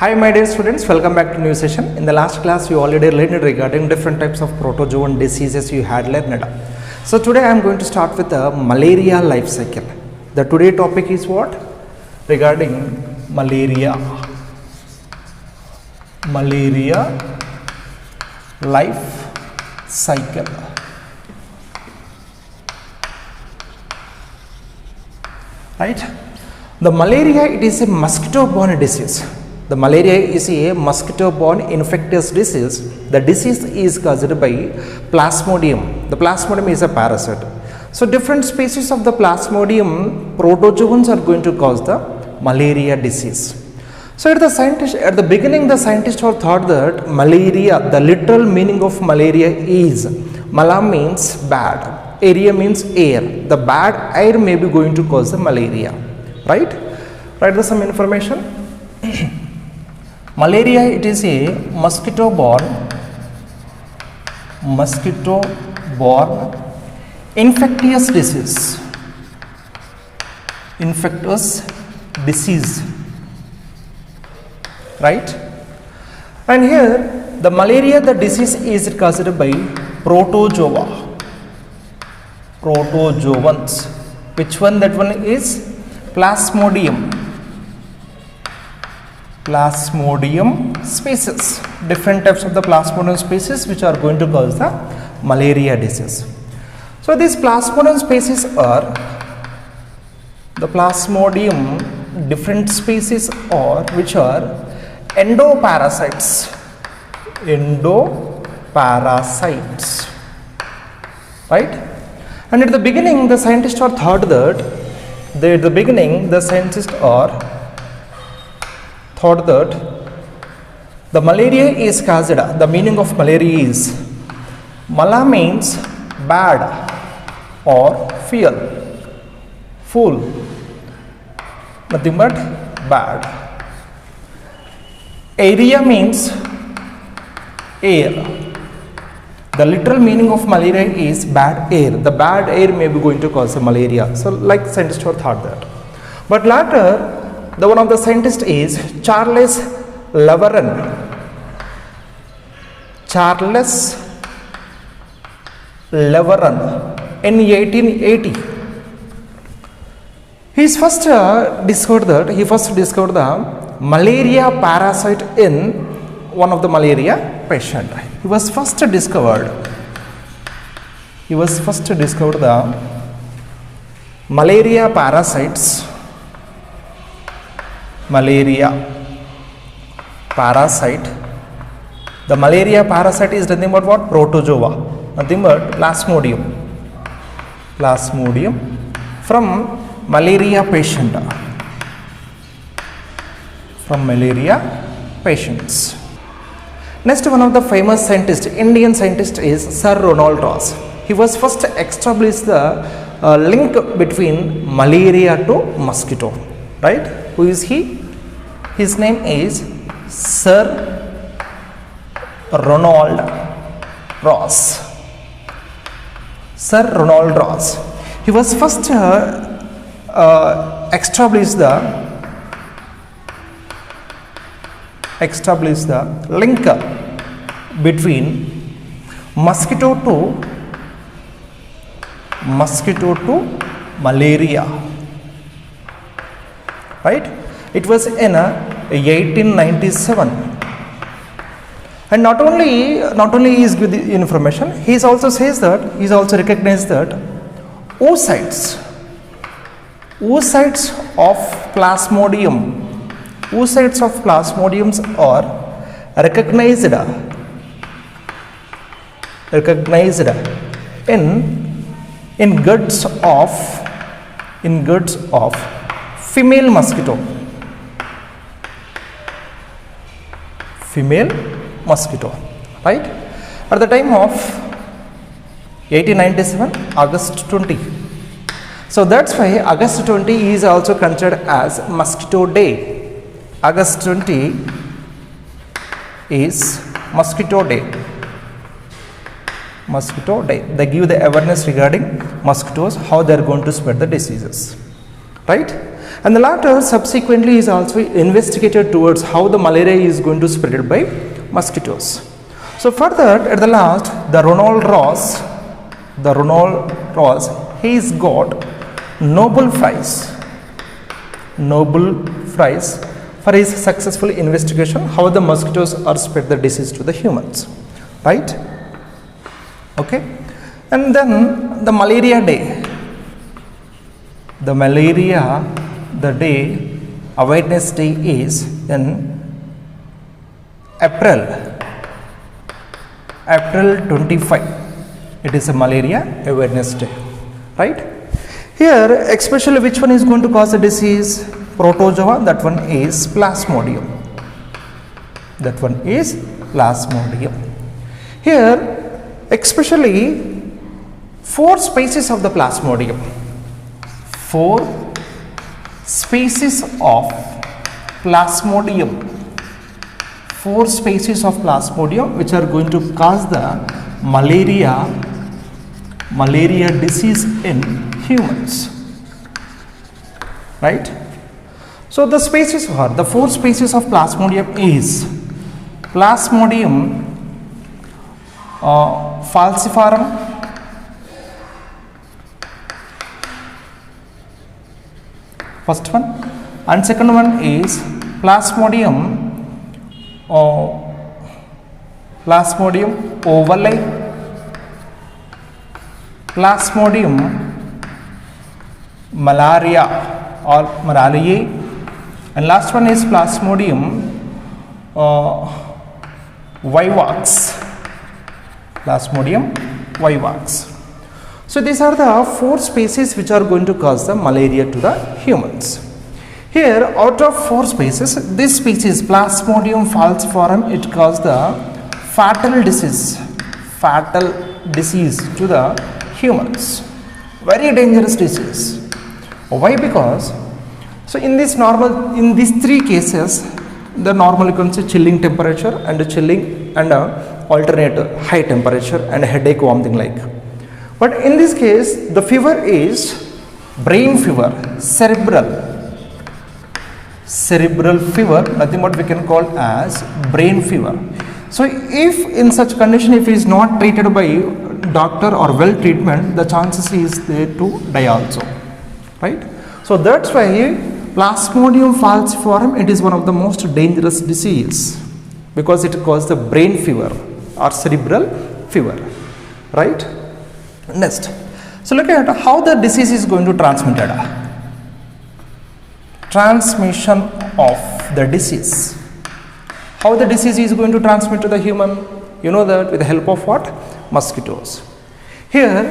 Hi my dear students, welcome back to new session. In the last class you already learned regarding different types of protozoan diseases you had learned. So today I am going to start with the malaria life cycle. The today topic is what? Regarding malaria. Malaria life cycle. Right? The malaria, it is a mosquito-borne disease. The malaria is a mosquito-borne infectious disease. The disease is caused by Plasmodium. The Plasmodium is a parasite. So different species of the Plasmodium protozoans are going to cause the malaria disease. So at the beginning the scientists thought that malaria, the literal meaning of malaria is, mala means bad, area means air. The bad air may be going to cause the malaria. Right? Write down some information. Malaria, it is a mosquito-borne infectious disease. Infectious disease. Right? And here the malaria, the disease is caused by protozoa. Protozoans. Which one? That one is Plasmodium. Plasmodium species. Different types of the Plasmodium species which are going to cause the malaria disease. So these Plasmodium species are the Plasmodium, different species are which are endoparasites. Endoparasites. Right? And at the beginning the scientists thought that the malaria is caused, the meaning of malaria is, mala means bad or fool, nothing but bad. Area means air. The literal meaning of malaria is bad air. The bad air may be going to cause malaria. So like scientists thought that. But later, the one of the scientists is Charles Leveran. Charles Leveran in 1880. He first discovered the malaria parasite in one of the malaria patient. He was first discovered the malaria parasites. Malaria parasite. The malaria parasite is nothing but what? Protozoa. Nothing but Plasmodium. Plasmodium from malaria patient. From malaria patients. Next, one of the famous scientists, Indian scientist, is Sir Ronald Ross. He was first established the link between malaria to mosquito. Right? Who is he? His name is Sir Ronald Ross. Sir Ronald Ross. He was first established the link between mosquito to malaria. Right? It was in 1897. And not only is good information, he also says that, he also recognized that oocytes of Plasmodiums are recognized in guts of female mosquito. Right? At the time of 1897, August 20. So that's why August 20 is also considered as Mosquito Day. August 20 is Mosquito Day. They give the awareness regarding mosquitoes, how they are going to spread the diseases. Right? And the latter subsequently is also investigated towards how the malaria is going to spread by mosquitoes. So further, at the last, the Ronald Ross, he's got Nobel Prize for his successful investigation how the mosquitoes are spread the disease to the humans, right? Okay. And then the Malaria Day, the day awareness day is in April 25. It is a malaria awareness day, right? Here, especially which one is going to cause the disease? Protozoa, that one is Plasmodium. Here, especially 4 species of the Plasmodium. 4 species of Plasmodium. 4 species of Plasmodium which are going to cause the malaria disease in humans, right? So the species are, the 4 species of Plasmodium is Plasmodium falciparum, first one, and second one is Plasmodium ovale, Plasmodium malaria or malariae, and last one is Plasmodium vivax. So these are the 4 species which are going to cause the malaria to the humans. Here, out of 4 species, this species Plasmodium falciparum, it causes the fatal disease to the humans. Very dangerous disease. Why? Because so in these 3 cases, the normal you can say chilling temperature and alternate high temperature and headache, vomiting like. But in this case, the fever is brain fever, cerebral fever, nothing but we can call as brain fever. So if in such condition, if he is not treated by doctor or well treatment, the chances is there to die also, right? So that's why Plasmodium falciparum, it is one of the most dangerous disease because it causes the brain fever or cerebral fever, right? Next, so look at how the disease is going to transmitted. Transmission of the disease. How the disease is going to transmit to the human? You know that with the help of what? Mosquitoes. Here,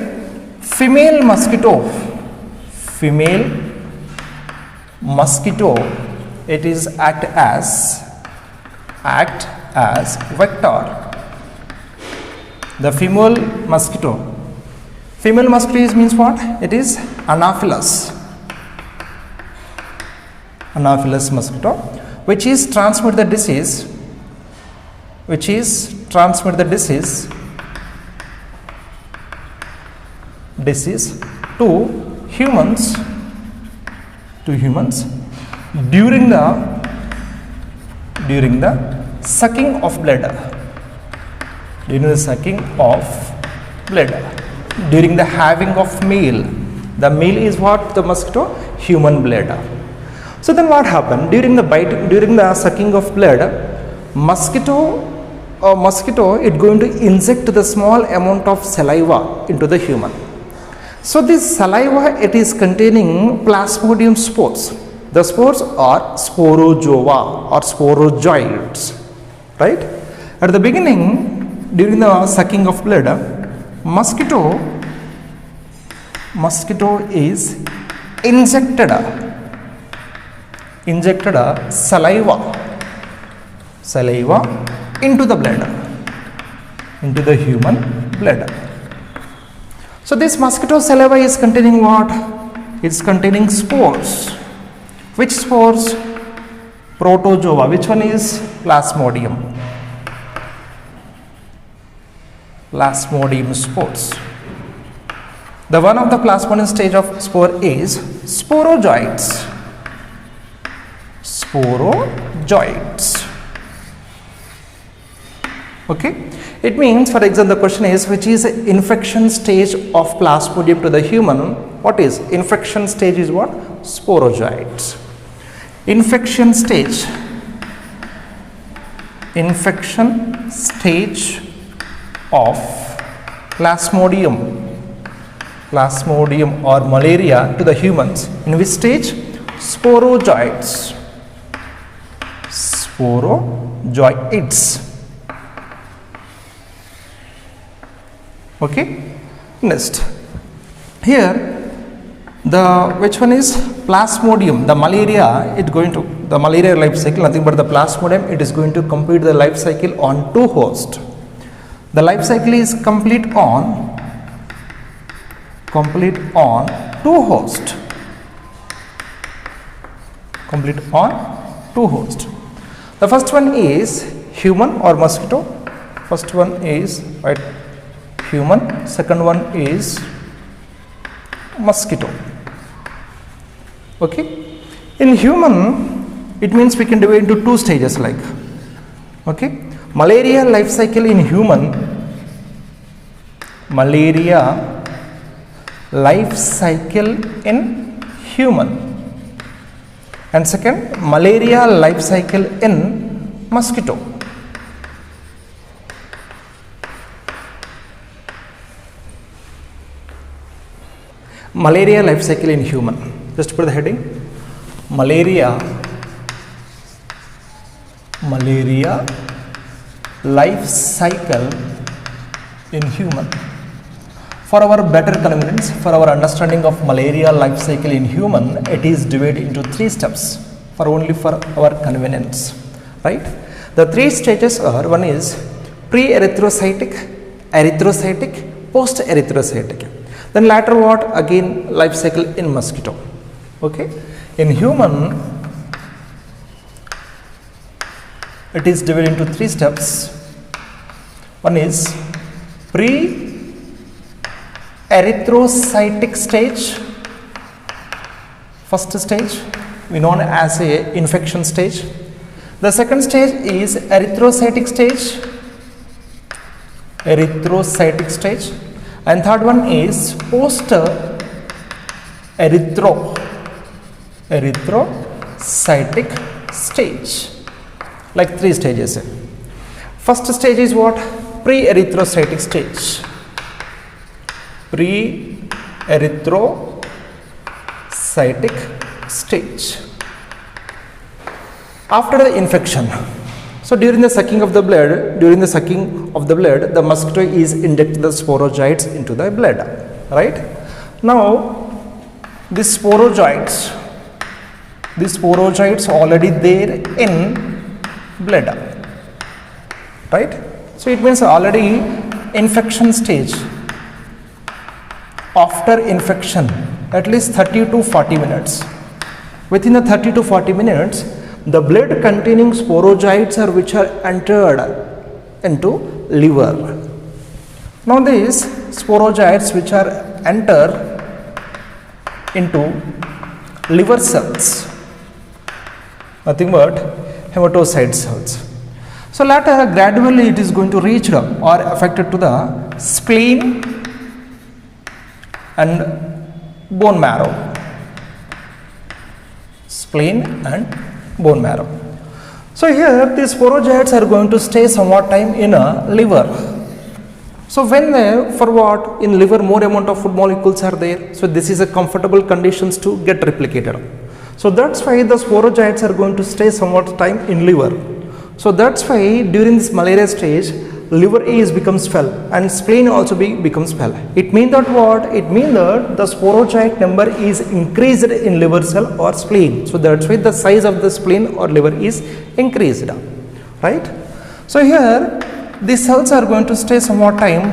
female mosquito, it is act as vector. The female mosquito means what? It is Anopheles mosquito, which is transmit the disease to humans during the sucking of blood, during the having of meal. The meal is what? The mosquito, human blood. So then what happened? During the sucking of blood, mosquito it going to inject the small amount of saliva into the human. So this saliva, it is containing Plasmodium spores. The spores are sporozoa or sporozoids, right? At the beginning, during the sucking of blood, mosquito is injected saliva into the blood, into the human blood. So this mosquito saliva is containing what? It's containing spores. Which spores? Protozoa. Which one is? Plasmodium spores. The one of the Plasmodium stage of spore is sporozoids. sporozoites. Okay, it means, for example, the question is, which is the infection stage of Plasmodium to the human? What is infection stage? Is what? Sporozoites. Infection stage of Plasmodium or malaria to the humans. In which stage? Sporozoites. Okay, next here which one is Plasmodium? The malaria, the malaria life cycle, nothing but the Plasmodium, it is going to complete the life cycle on 2 hosts. The life cycle is complete on 2 hosts. The first one is human or mosquito. First one is human, second one is mosquito. Okay, in human it means we can divide into 2 stages, okay, malaria life cycle in human, and second, malaria life cycle in mosquito. Malaria life cycle in human, just put the heading, malaria life cycle in human. For our better convenience, for our understanding of malaria life cycle in human, it is divided into 3 steps for our convenience, right? The 3 stages are, one is pre-erythrocytic, erythrocytic, post-erythrocytic. Then later what? Again life cycle in mosquito. Okay, in human it is divided into 3 steps. One is pre-erythrocytic stage, first stage we known as a infection stage. The second stage is erythrocytic stage, and third one is post erythrocytic stage, like 3 stages. First stage is what? Pre-erythrocytic stage. After the infection, so during the sucking of the blood, the mosquito is injected the sporozoites into the blood, right? Now these sporozoites already there in blood, right? So it means already infection stage. After infection, at least 30 to 40 minutes. Within the 30 to 40 minutes, the blood containing sporozoites are which are entered into liver. Now these sporozoites which are enter into liver cells, nothing but hematocyte cells. So later gradually it is going to reach or affected to the spleen and bone marrow. So here these sporozoites are going to stay somewhat time in a liver. So when in liver more amount of food molecules are there, so this is a comfortable conditions to get replicated. So that's why the sporozoites are going to stay somewhat time in liver. So that's why during this malaria stage, liver becomes swell and spleen also becomes swell. It means that what? It means that the sporozoite number is increased in liver cell or spleen. So that's why the size of the spleen or liver is increased, right? So here these cells are going to stay somewhat time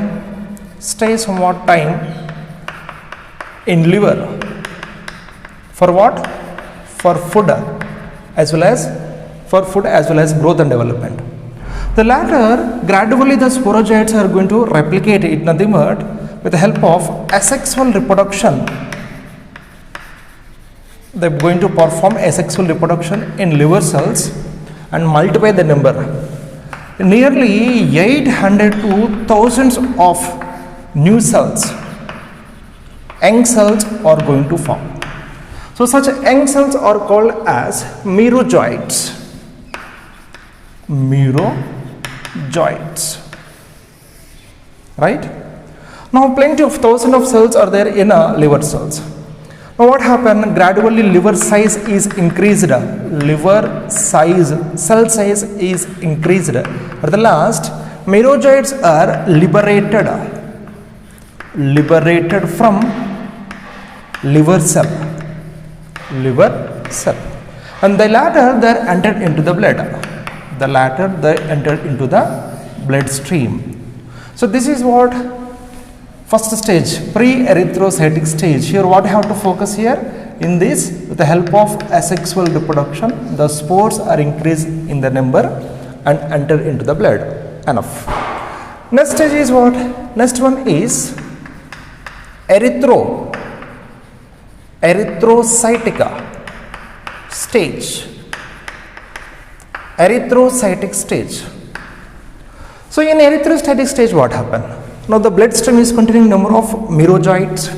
in liver. For what? For food as well as growth and development. The latter, gradually the sporozoites are going to replicate it nothing but with the help of asexual reproduction. they're going to perform asexual reproduction in liver cells and multiply the number. Nearly 800 to thousands of new cells, young cells are going to form. So such young cells are called as merozoites. Merozoites, right? Now plenty of thousands of cells are there in liver cells. Now what happened? Gradually liver size is increased. Liver size, cell size is increased. At the last, merozoites are liberated from liver cell. And the latter they entered into the blood. They entered into the bloodstream. So this is what first stage, pre-erythrocytic stage. Here what I have to focus here, in this, with the help of asexual reproduction, the spores are increased in the number and enter into the blood. Enough. Next stage is what? Next one is erythrocytic stage. Erythrocytic stage. So in erythrocytic stage what happened? Now the bloodstream is containing number of merozoites.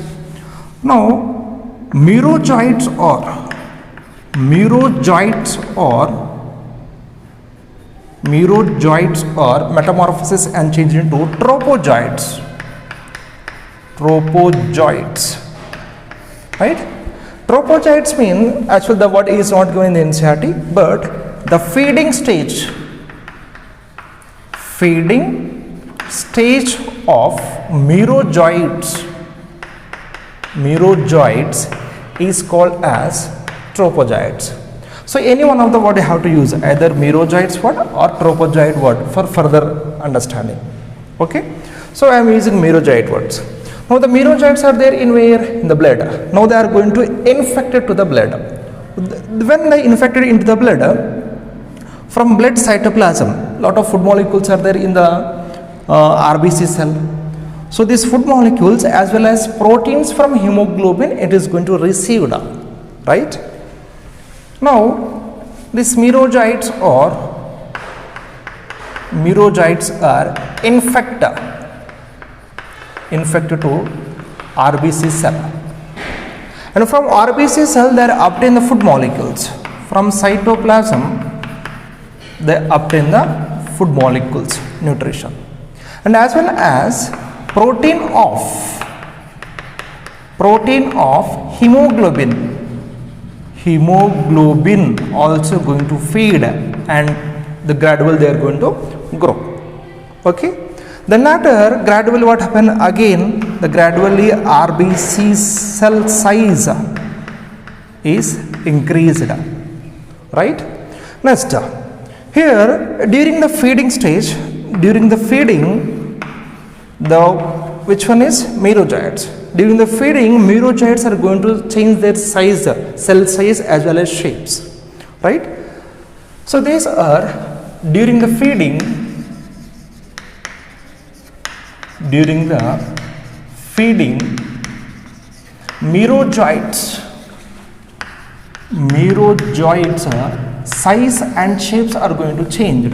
Now merozoites are metamorphosis and changed into tropozoites. Right? Tropozoites mean, actually the word is not going in the NCERT, but the feeding stage of merozoites is called as tropozoites. So any one of the word you have to use, either merozoites word or tropozoite word for further understanding. Okay, so I am using merozoite words. Now the merozoites are there in where? In the blood. Now they are going to infect it to the blood. When they infected into the blood, from blood cytoplasm, lot of food molecules are there in the RBC cell. So these food molecules as well as proteins from hemoglobin, it is going to receive, right? Now these merozoites are infected to RBC cell, and from RBC cell they obtain the food molecules. From cytoplasm they obtain the food molecules, nutrition, and as well as protein of hemoglobin also going to feed, and the gradually they are going to grow. Okay, then later gradually what happen again, the gradually RBC cell size is increased, right? Next, here during the feeding stage, which one is merozoites? During the feeding, merozoites are going to change their size, cell size as well as shapes, right? So these are during the feeding, merozoites size and shapes are going to change.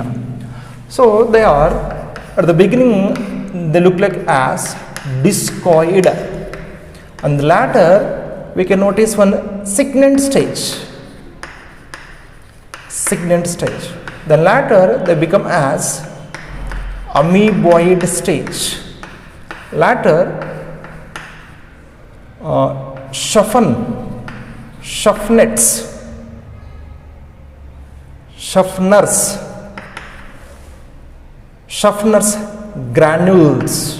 So they are at the beginning they look like as discoid, and the latter we can notice one signet stage. Then latter they become as amoeboid stage. Latter Schaffner's granules,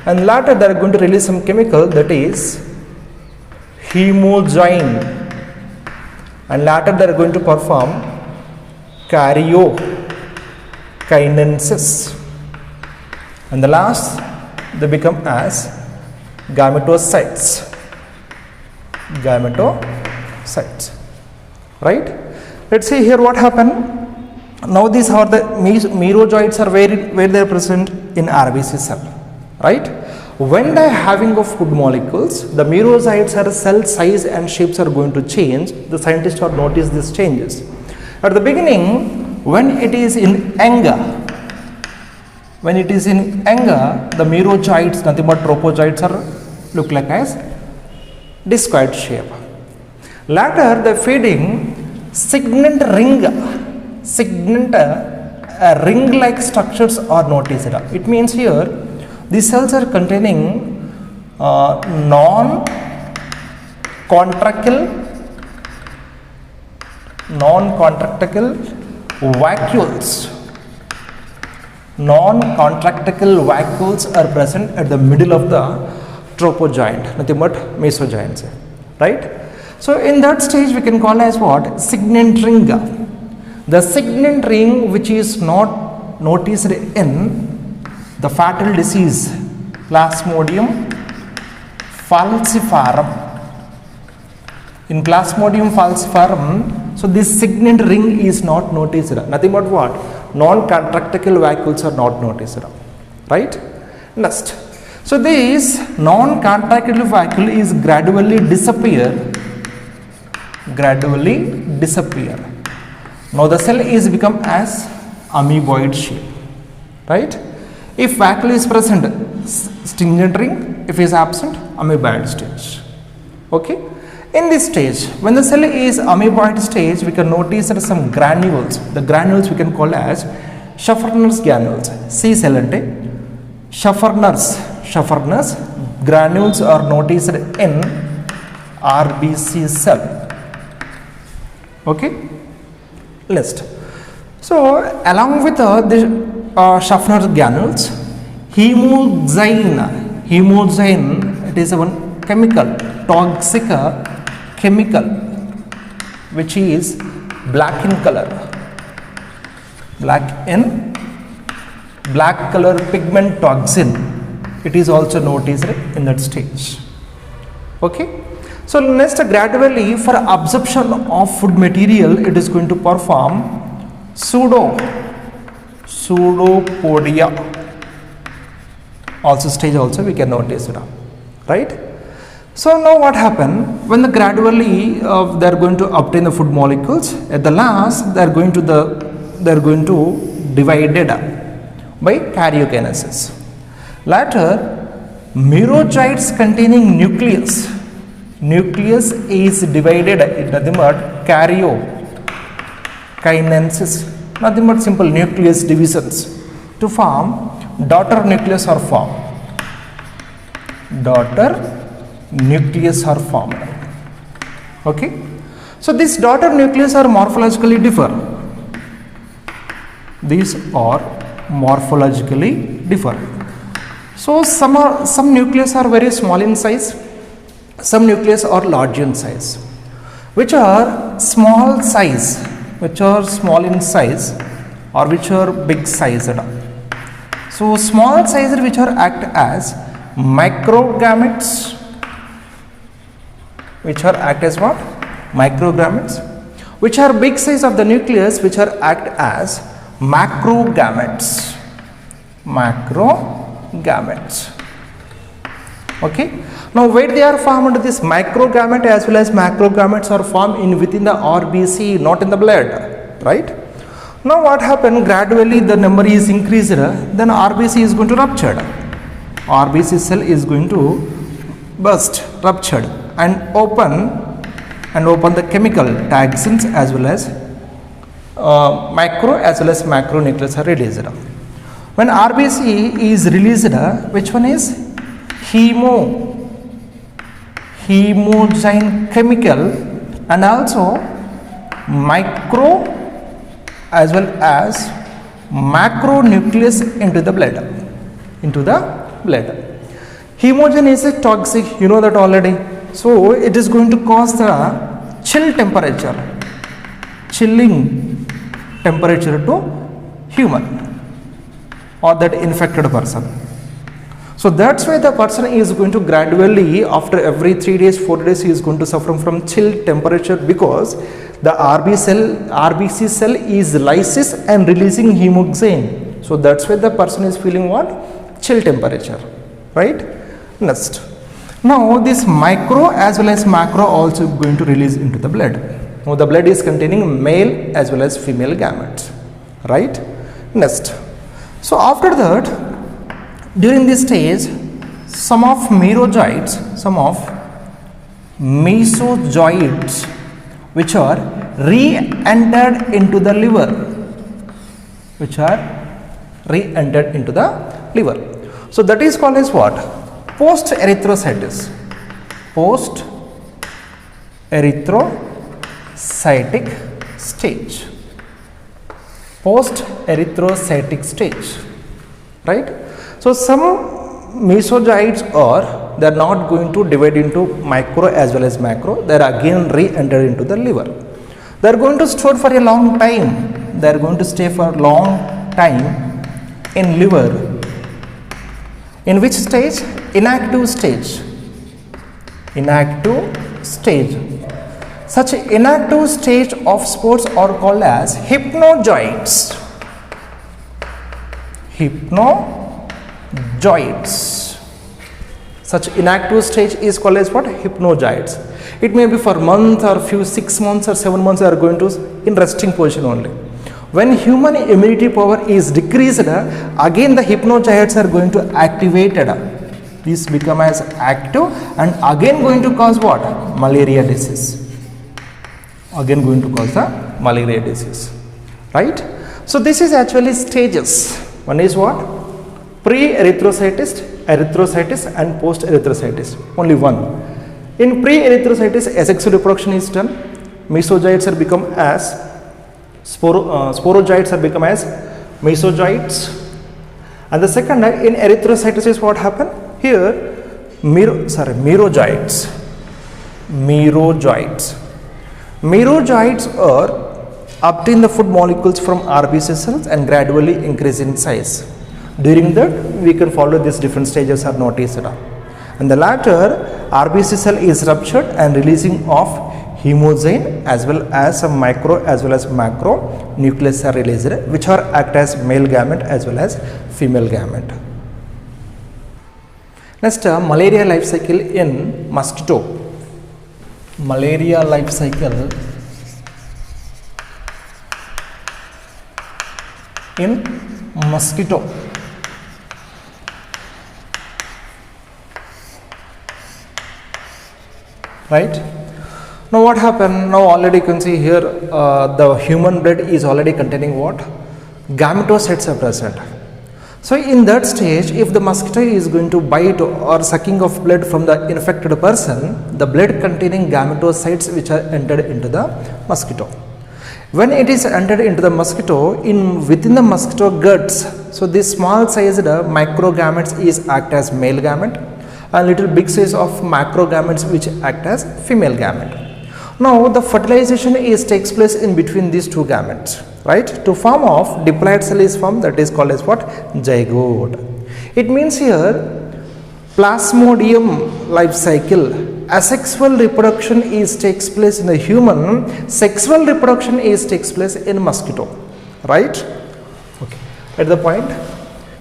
and later they are going to release some chemical that is hemozyme, and later they are going to perform karyokinesis, and the last they become as gametocytes, right? Let's see here what happened. Now these are the merozoites are where they are present in RBC cell, right? When the having of food molecules, the merozoites are cell size and shapes are going to change. The scientists have noticed these changes. At the beginning, when it is in anger, the merozoites, nothing but tropozoites are look like as discoid shape. Later, the feeding signet ring-like structures are noticed. It means here these cells are containing non-contractile vacuoles. Non-contractile vacuoles are present at the middle of the tropozoite, nothing but mesozoites, right? So in that stage we can call as what? Signet ring. The signet ring which is not noticed in the fatal disease Plasmodium falciparum. In Plasmodium falciparum, so this signet ring is not noticed. Nothing but what? Non-contractile vacuoles are not noticed, right? Next, so this non-contractile vacuole is gradually disappear. Now the cell is become as amoeboid shape, right? If vacuole is present, signet ring. If is absent, amoeboid stage. Okay. In this stage, when the cell is amoeboid stage, we can notice that some granules. The granules we can call as Schaffner's granules. C cell ante Schaffner's granules are noticed in RBC cell. Okay. List. So along with the Schaffner's granules, hemozyne, it is one chemical, toxic chemical, which is black in color, black color pigment toxin. It is also noticed in that stage. Okay. So next, gradually for absorption of food material, it is going to perform pseudopodia. Also stage also we can notice it, right? So now what happened when the gradually they are going to obtain the food molecules. At the last, they are going to divided by karyokinesis. Later, merozoites containing nucleus is divided in nothing but karyokinesis, nothing but simple nucleus divisions to form daughter nucleus are formed. Okay. So these daughter nucleus are morphologically differ. So some nucleus are very small in size, some nucleus are large in size. Which are small in size or which are big sized. So small sized which are act as microgametes, which are act as what? Microgametes. Which are big size of the nucleus which are act as macrogametes. Okay. Now where they are formed, this microgamete as well as macrogametes are formed within the RBC, not in the blood, right? Now what happened, gradually the number is increased, then RBC is going to rupture. RBC cell is going to burst, ruptured and open the chemical toxins as well as micro as well as macronucleus are released. When RBC is released, which one is hemozyne chemical and also micro as well as macronucleus into the blood. Hemozyne is a toxic, you know that already. So it is going to cause the chilling temperature to human or that infected person. So that's why the person is going to gradually, after every 3 days, 4 days, he is going to suffer from chill temperature, because the RBC cell is lysis and releasing hemozyne. So that's why the person is feeling what? Chill temperature, right? Next, now this micro as well as macro also going to release into the blood. Now the blood is containing male as well as female gametes, right? Next, so after that, during this stage, some of mesozoites which are re-entered into the liver, so that is called as what? Post-erythrocytes. Post-erythrocytic stage. Post-erythrocytic stage, right? So some mesozoites they are not going to divide into micro as well as macro. They are again re-entered into the liver. They are going to store for a long time. They are going to stay for a long time in liver. In which stage? Inactive stage. Inactive stage. Such inactive stage of spores are called as hypnozoites. Hypnozoites. Such inactive stage is called as what? Hypnozoites. It may be for month or 6 months or 7 months they are going to in resting position only. When human immunity power is decreased, again the hypnozoites are going to activated. These become as active and again going to cause what? Malaria disease. Again going to cause the malaria disease, right? So this is actually stages. One is what? Pre-erythrocytes, erythrocytes and post-erythrocytes. Only one. In pre-erythrocytes, asexual reproduction is done. Mesozoites are become as sporozoites are become as mesozoites. And the second, in erythrocytes is what happened? Here, merozoites. Merozoites are obtain the food molecules from RBC cells and gradually increase in size. During that, we can follow these different stages are noticed. And the latter, RBC cell is ruptured and releasing of hemozyne as well as some micro as well as macro nucleus are released, which are act as male gamete as well as female gamete. Next, malaria life cycle in mosquito. Malaria life cycle in mosquito. Right? Now what happened? Now already you can see here the human blood is already containing what? Gametocytes are present. So in that stage, if the mosquito is going to bite or sucking of blood from the infected person, the blood containing gametocytes which are entered into the mosquito. When it is entered into the mosquito, within the mosquito guts, so this small sized microgametes is act as male gamete and little big size of macrogametes which act as female gamete. Now the fertilization takes place in between these two gametes, right? To form of diploid cell is formed, that is called as what? Zygote. It means here Plasmodium life cycle, asexual reproduction takes place in the human, sexual reproduction takes place in mosquito, right? Okay. At the point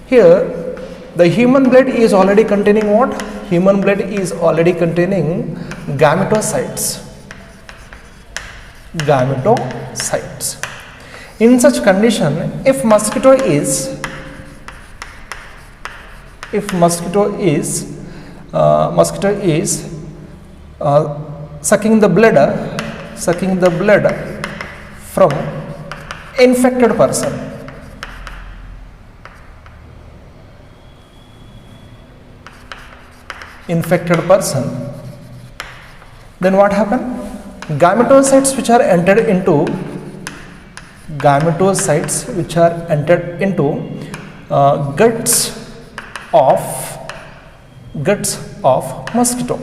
here, the human blood is already containing what? Human blood is already containing gametocytes. Gametocytes. In such condition, if mosquito is sucking the blood from infected person, then what happened? Gametocytes which are entered into guts of mosquito,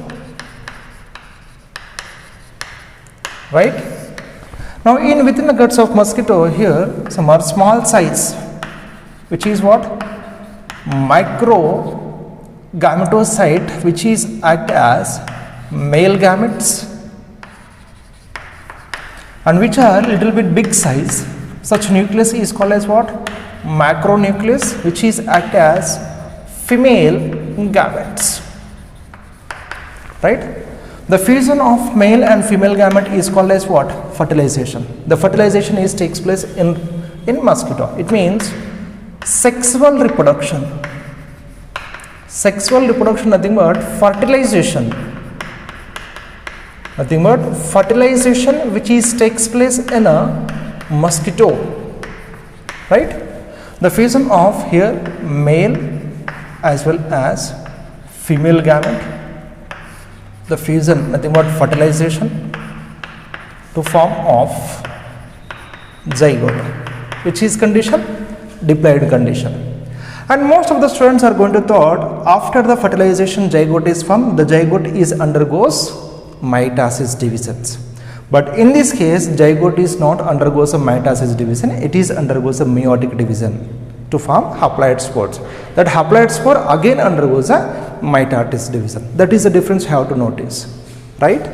right? Now within the guts of mosquito, here some are small size, which is what? Micro gametocyte, which is act as male gametes, and which are little bit big size. Such nucleus is called as what? Macronucleus, which is act as female gametes. right? The fusion of male and female gamete is called as what? Fertilization. The fertilization takes place in mosquito. It means sexual reproduction. Sexual reproduction, nothing but fertilization. Nothing but fertilization which takes place in a mosquito, right? The fusion of here male as well as female gamete. The fusion, nothing but fertilization to form of zygote, which is condition diploid condition. And most of the students are going to thought after the fertilization zygote is formed, the zygote undergoes mitosis divisions. But in this case, zygote is not undergoes a mitosis division, it is undergoes a meiotic division to form haploid spores. That haploid spore again undergoes a mitosis division. That is the difference you have to notice, right?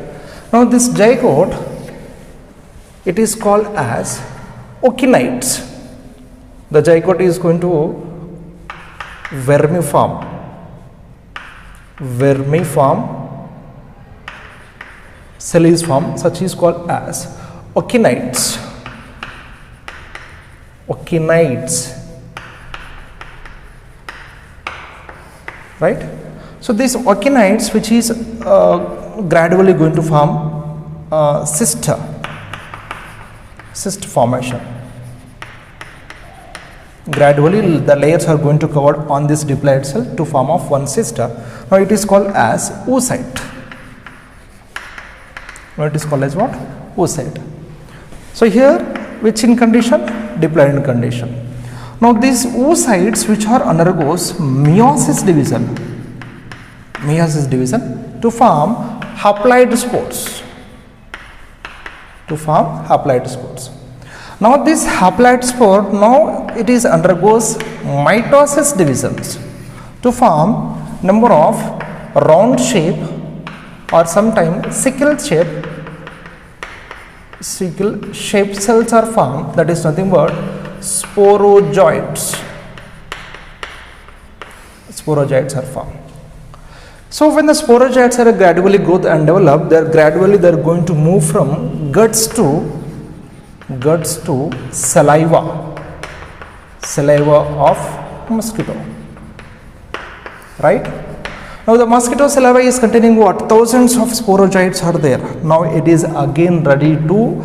Now this zygote, it is called as ocinites. The zygote is going to vermiform cell is formed, such is called as ocinites. Right? So these ocinites which is gradually going to form cyst formation. Gradually the layers are going to cover on this diploid cell to form of one cyst. Now it is called as oocyte. Now it is called as what? Oocyte. So here which in condition? Diploid condition. Now these oocytes which are undergoes meiosis division to form haploid spores. Now this haploid spore, now it is undergoes mitosis divisions to form number of round shape or sometimes sickle shaped cells are formed, that is nothing but sporozoites are formed. So when the sporozoites are gradually growth and develop, they are going to move from guts to saliva of mosquito, right? Now the mosquito saliva is containing what? Thousands of sporozoites are there. Now it is again ready to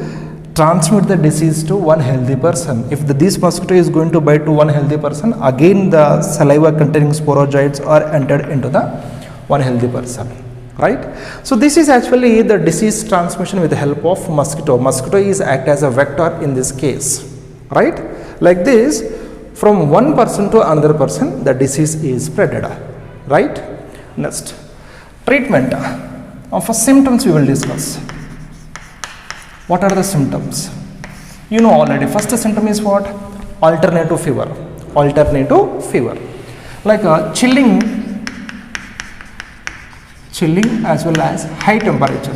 transmit the disease to one healthy person. If this mosquito is going to bite to one healthy person, again the saliva containing sporozoites are entered into the one healthy person, right? So this is actually the disease transmission with the help of mosquito. Mosquito is act as a vector in this case, right? Like this, from one person to another person, the disease is spread, right? Next, treatment. First symptoms we will discuss. What are the symptoms? You know already. First symptom is what? Alternative fever. Like chilling as well as high temperature.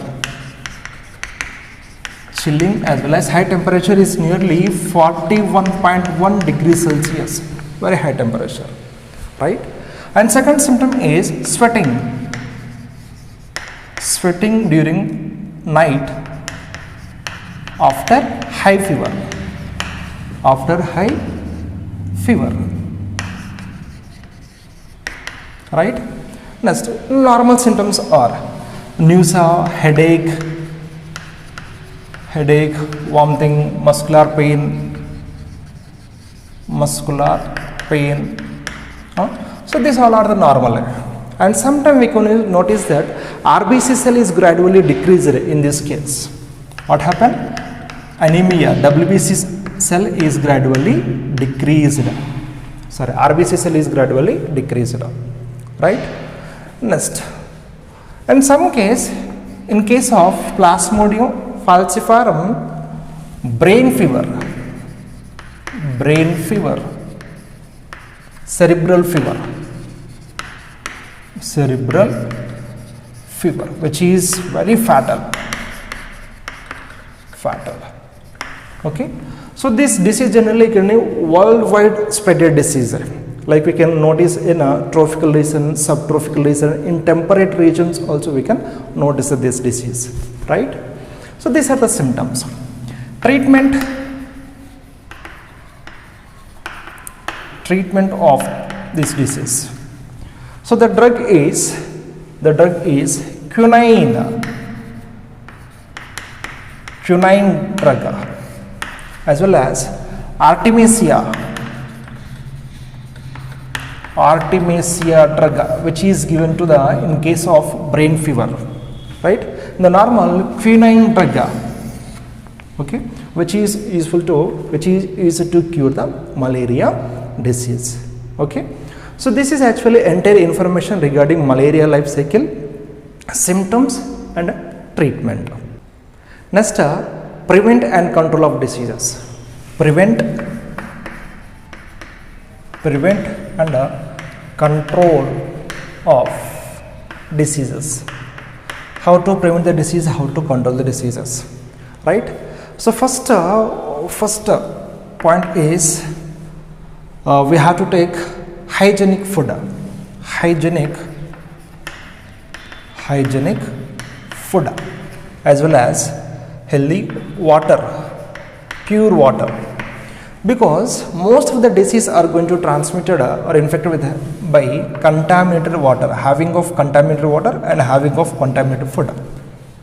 Chilling as well as high temperature is nearly 41.1 degrees Celsius. Very high temperature, right? And second symptom is sweating during night after high fever, right? Next, normal symptoms are nausea, headache, vomiting, muscular pain. So these all are the normal. And sometimes we can notice that RBC cell is gradually decreased in this case. What happened? Anemia, WBC cell is gradually decreased. RBC cell is gradually decreased, right? Next, in some case, in case of Plasmodium falciparum, brain fever, cerebral fever, which is very fatal. Okay, so this disease generally worldwide spreaded disease. Like we can notice in a tropical region, subtropical region, in temperate regions also we can notice this disease, right? So these are the symptoms. Treatment of this disease. So the drug is quinine drug, as well as Artemisia drug, which is given to the in case of brain fever, right? The normal quinine drug, okay, which is useful to cure the malaria disease. Okay, so this is actually entire information regarding malaria life cycle, symptoms and treatment. Next, prevent and control of diseases. Prevent and control of diseases. How to prevent the disease, how to control the diseases, right? So first point is we have to take hygienic food, hygienic food, as well as healthy water, pure water, because most of the disease are going to transmitted or infected with by contaminated water, having of contaminated water and having of contaminated food,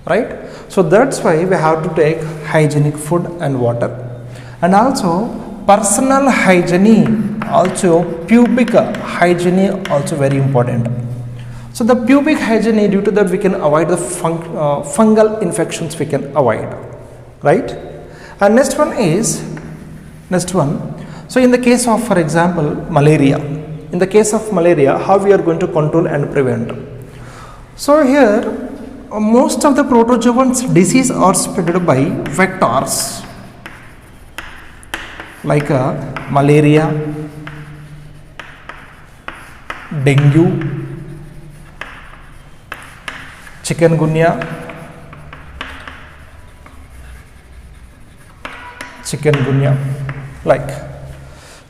right? So that's why we have to take hygienic food and water, and also personal hygiene, also pubic hygiene also very important. So the pubic hygiene, due to that we can avoid the fungal infections, we can avoid, right? And next one, so in the case of, for example, malaria, in the case of malaria, how we are going to control and prevent? So here most of the protozoans disease are spread by vectors, like malaria, dengue, chikungunya, like.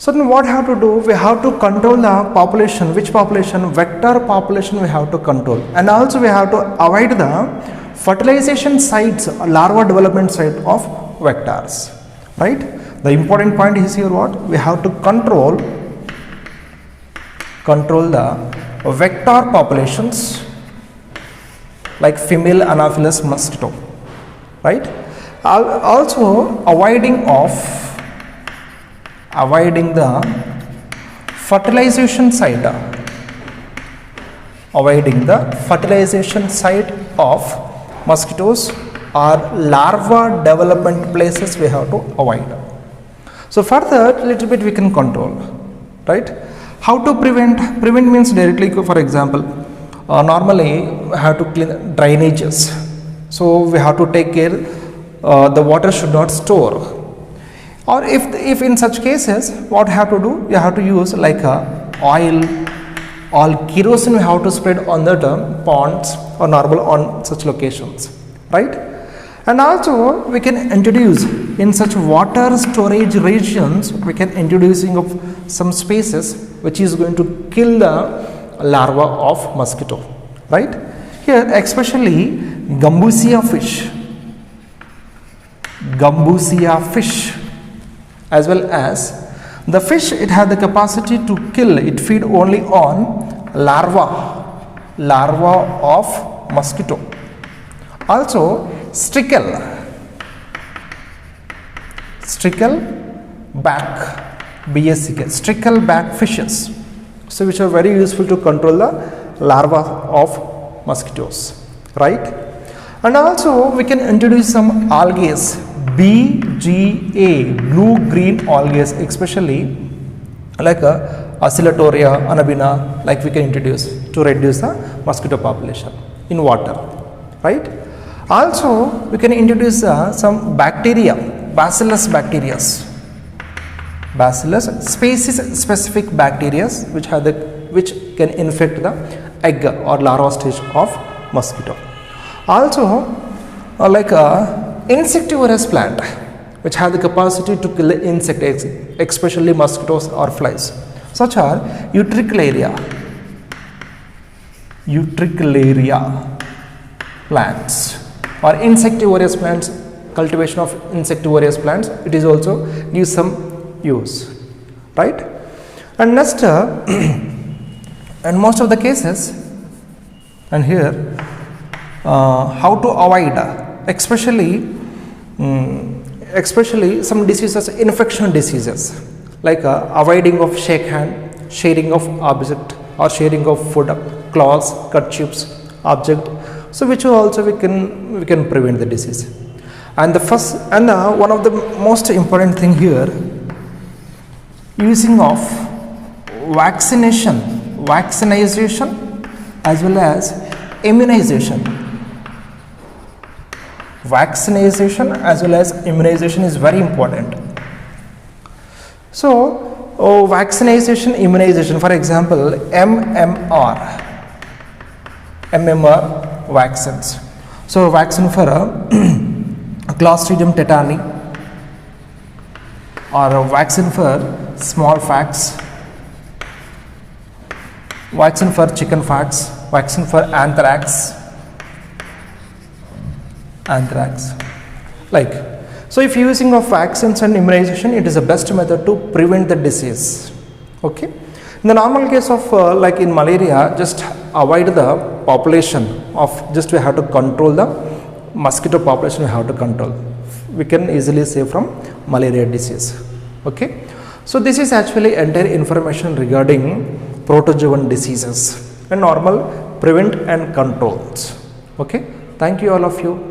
So then what have to do? We have to control the population. Which population? Vector population we have to control, and also we have to avoid the fertilization sites, larva development site of vectors, right? The important point is here what? We have to control the vector populations, like female Anopheles mosquito, right? Also avoiding the fertilization site, of mosquitoes or larva development places we have to avoid. So further little bit we can control, right? How to prevent? Prevent means directly, for example, normally we have to clean drainages, so we have to take care the water should not store, or if in such cases what have to do, you have to use like oil or kerosene we have to spread on the ponds or normal on such locations, right? And also we can introduce in such water storage regions, we can introducing of some spaces which is going to kill the larva of mosquito, right? Here especially Gambusia fish, as well as the fish, it has the capacity to kill, it feed only on larva of mosquito. Also stickleback fishes, so which are very useful to control the larva of mosquitoes, right? And also we can introduce some algae, BGA, blue green algae, especially like Oscillatoria anabina, like we can introduce to reduce the mosquito population in water, right? Also we can introduce some bacteria, Bacillus species specific bacteria which can infect the egg or larva stage of mosquito. Also like insectivorous plant which have the capacity to kill insects, especially mosquitoes or flies, such are Utricularia plants or insectivorous plants, cultivation of insectivorous plants, it is also gives some use, right? And next and most of the cases, and here how to avoid especially some diseases, infection diseases, like avoiding of shake hand, sharing of object or sharing of food, cloths, kerchiefs, object, so which also we can prevent the disease. And the first and one of the most important thing here, using of vaccination as well as immunization. Vaccination as well as immunization is very important. So vaccination, immunization, for example, MMR vaccines. So vaccine for Clostridium tetani, or a vaccine for smallpox, vaccine for chickenpox, vaccine for anthrax, like. So if using of vaccines and immunization, it is the best method to prevent the disease. Okay. In the normal case of like in malaria, just avoid the population of, just we have to control the mosquito population, we have to control. We can easily save from malaria disease. Okay. So this is actually entire information regarding protozoan diseases and normal prevent and controls. Okay. Thank you all of you.